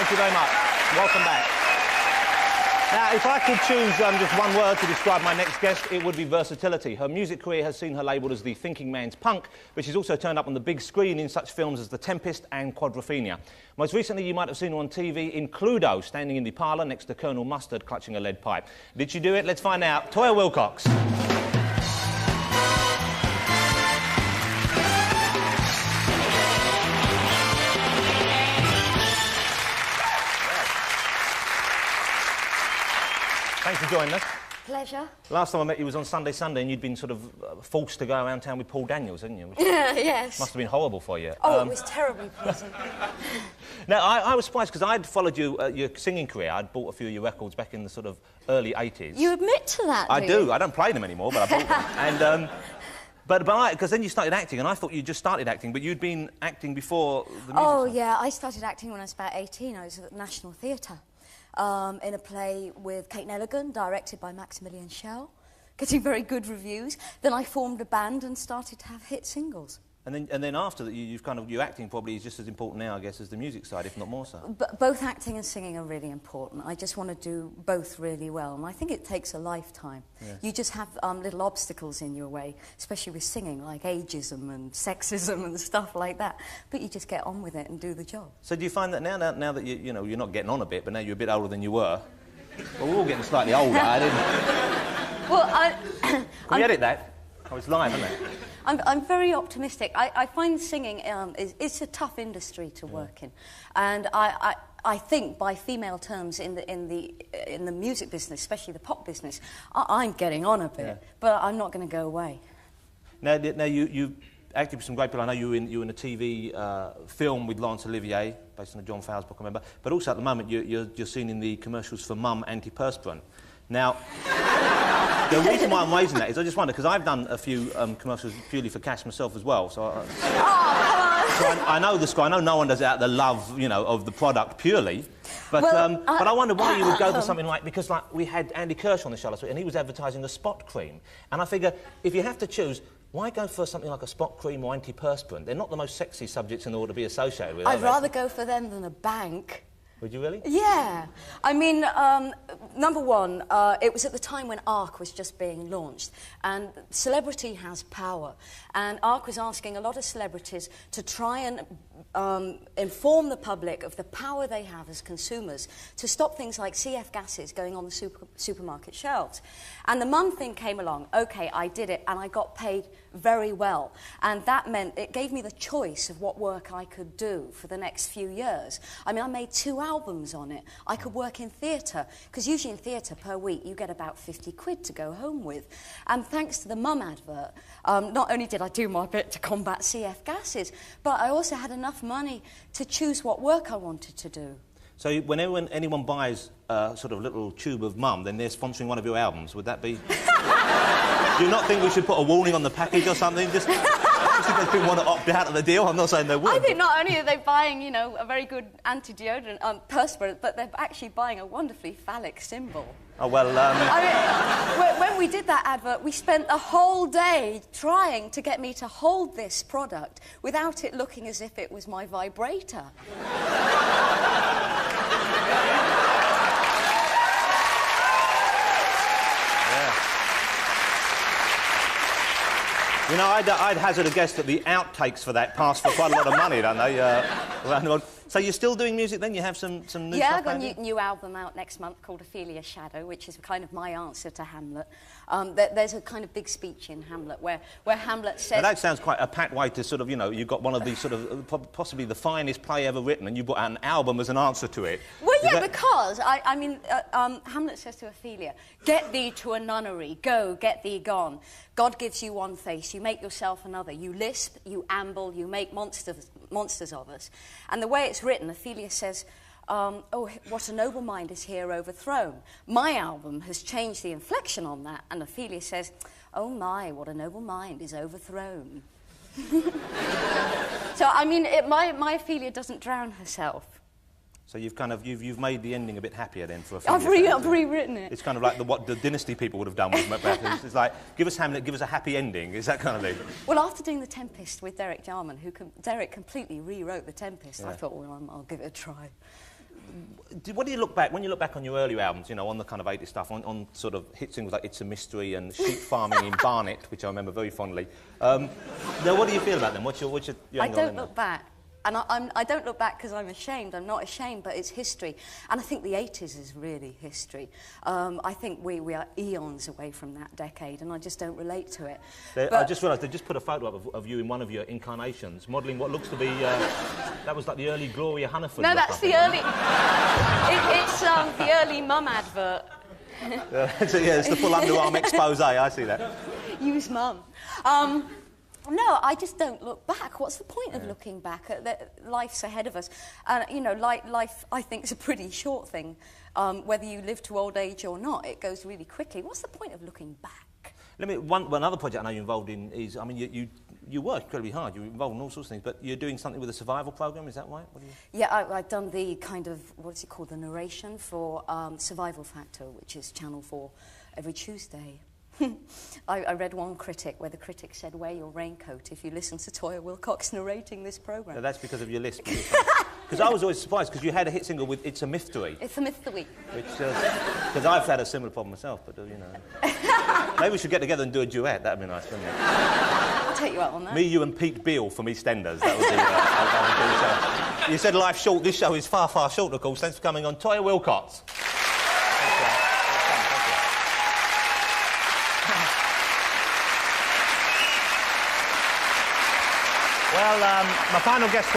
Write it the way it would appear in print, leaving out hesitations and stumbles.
Thank you very much. Welcome back. Now, if I could choose just one word to describe my next guest, it would be versatility. Her music career has seen her labelled as the thinking man's punk, but she's also turned up on the big screen in such films as The Tempest and Quadrophenia. Most recently, you might have seen her on TV in Cluedo, standing in the parlour next to Colonel Mustard clutching a lead pipe. Did she do it? Let's find out. Toyah Wilcox. Thanks for joining us. Pleasure. Last time I met you was on Sunday and you'd been sort of forced to go around town with Paul Daniels, hadn't you? Yes. Must have been horrible for you. Oh, it was terribly pleasant. Now, I was surprised because I'd followed you, your singing career. I'd bought a few of your records back in the sort of early 80s. You admit to that, I do. You? I don't play them anymore, but I bought them. And, because then you started acting, and I thought you just started acting, but you'd been acting before the music. Oh, yeah. I started acting when I was about 18. I was at the National Theatre. In a play with Kate Nelligan, directed by Maximilian Schell, getting very good reviews. Then I formed a band and started to have hit singles. And then after that, your acting probably is just as important now, I guess, as the music side, if not more so. Both acting and singing are really important. I just want to do both really well, and I think it takes a lifetime. Yes. You just have little obstacles in your way, especially with singing, like ageism and sexism and stuff like that. But you just get on with it and do the job. So do you find that now that you're not getting on a bit, but now you're a bit older than you were? Well, we're all getting slightly older, I didn't. Well, Can we edit that? Oh, it's live, isn't it? I'm very optimistic. I find singing it's a tough industry to work in, and I think by female terms in the music business, especially the pop business, I'm getting on a bit, but I'm not going to go away. Now you acted with some great people. I know you were in a TV film with Laurence Olivier, based on a John Fowles book, I remember. But also at the moment you're seen in the commercials for Mum antiperspirant. Now. The reason why I'm raising that is I just wonder, because I've done a few commercials purely for cash myself as well, so... I know the score. I know no one does it out of the love, of the product purely, but but I wonder why you would go for something like... Because, we had Andy Kirsch on the show last week, and he was advertising a spot cream, and I figure, if you have to choose, why go for something like a spot cream or antiperspirant? They're not the most sexy subjects in the world to be associated with, I'd rather go for them than a bank. Would you really? Yeah. I mean, number one, it was at the time when ARC was just being launched, and celebrity has power, and ARC was asking a lot of celebrities to try and inform the public of the power they have as consumers to stop things like CF gases going on the supermarket shelves. And the Mum thing came along. OK, I did it, and I got paid very well. And that meant it gave me the choice of what work I could do for the next few years. I mean, I made 2 albums on it. I could work in theatre, because usually in theatre per week you get about 50 quid to go home with. And thanks to the Mum advert, not only did I do my bit to combat CF gases, but I also had enough money to choose what work I wanted to do. So whenever anyone buys a sort of little tube of Mum, then they're sponsoring one of your albums, would that be... Do you not think we should put a warning on the package or something? Just in case people want to opt out of the deal? I'm not saying they would. I think not only are they buying, a very good anti-deodorant, perspirant, but they're actually buying a wonderfully phallic symbol. Oh, well, I mean, when we did that advert, we spent the whole day trying to get me to hold this product without it looking as if it was my vibrator. I'd hazard a guess that the outtakes for that pass for quite a lot of money, don't they? So you're still doing music then? You have some new stuff? Yeah, I've got a new album out next month called Ophelia Shadow, which is kind of my answer to Hamlet. There's a kind of big speech in Hamlet where Hamlet says... Now that sounds quite a pat way to sort of, you've got one of these sort of, possibly the finest play ever written, and you put out an album as an answer to it. Well, yeah, because, Hamlet says to Ophelia, "Get thee to a nunnery, go, get thee gone. God gives you one face, you make yourself another. You lisp, you amble, you make monsters of us." And the way it's written, Ophelia says, "Oh, what a noble mind is here overthrown." My album has changed the inflection on that, and Ophelia says, "Oh my, what a noble mind is overthrown." So, I mean, my Ophelia doesn't drown herself. So you've made the ending a bit happier then for a few I've rewritten it. It's kind of like what the Dynasty people would have done with Macbeth. It's like, give us Hamlet, give us a happy ending. Is that kind of thing? Well, after doing The Tempest with Derek Jarman, Derek completely rewrote The Tempest, I thought, well, I'll give it a try. what do you look back, when you look back on your earlier albums, you know, on the kind of 80s stuff, on sort of hit singles like It's a Mystery and Sheep Farming in Barnet, which I remember very fondly. Now, what do you feel about them? What's your I don't look back. And I don't look back because I'm ashamed. I'm not ashamed, but it's history. And I think the 80s is really history. I think we are eons away from that decade, and I just don't relate to it. I just realised they just put a photo up of you in one of your incarnations, modelling what looks to be... that was like the early Gloria Hunniford. No, that's the early... it's the early Mum advert. It's the full underarm expose, I see that. Use Mum. No, I just don't look back. What's the point of looking back? Life's ahead of us. You know, life, I think, is a pretty short thing. Whether you live to old age or not, it goes really quickly. What's the point of looking back? One other project I know you're involved in is, I mean, you work incredibly hard. You're involved in all sorts of things, but you're doing something with a survival programme, is that right? Yeah, I've done the kind of, what's it called, the narration for Survival Factor, which is Channel 4 every Tuesday. I read one critic where the critic said, wear your raincoat if you listen to Toyah Wilcox narrating this programme. No, that's because of your list. Because I was always surprised, because you had a hit single with It's a Mystery. It's a Mystery. Which, because I've had a similar problem myself, but, you know. Maybe we should get together and do a duet. That'd be nice, wouldn't it? I'll take you out on that. Me, you and Pete Beale from EastEnders. That would be... You said life's short. This show is far, far short, of course. Thanks for coming on. Toyah Wilcox. Well, my final guest...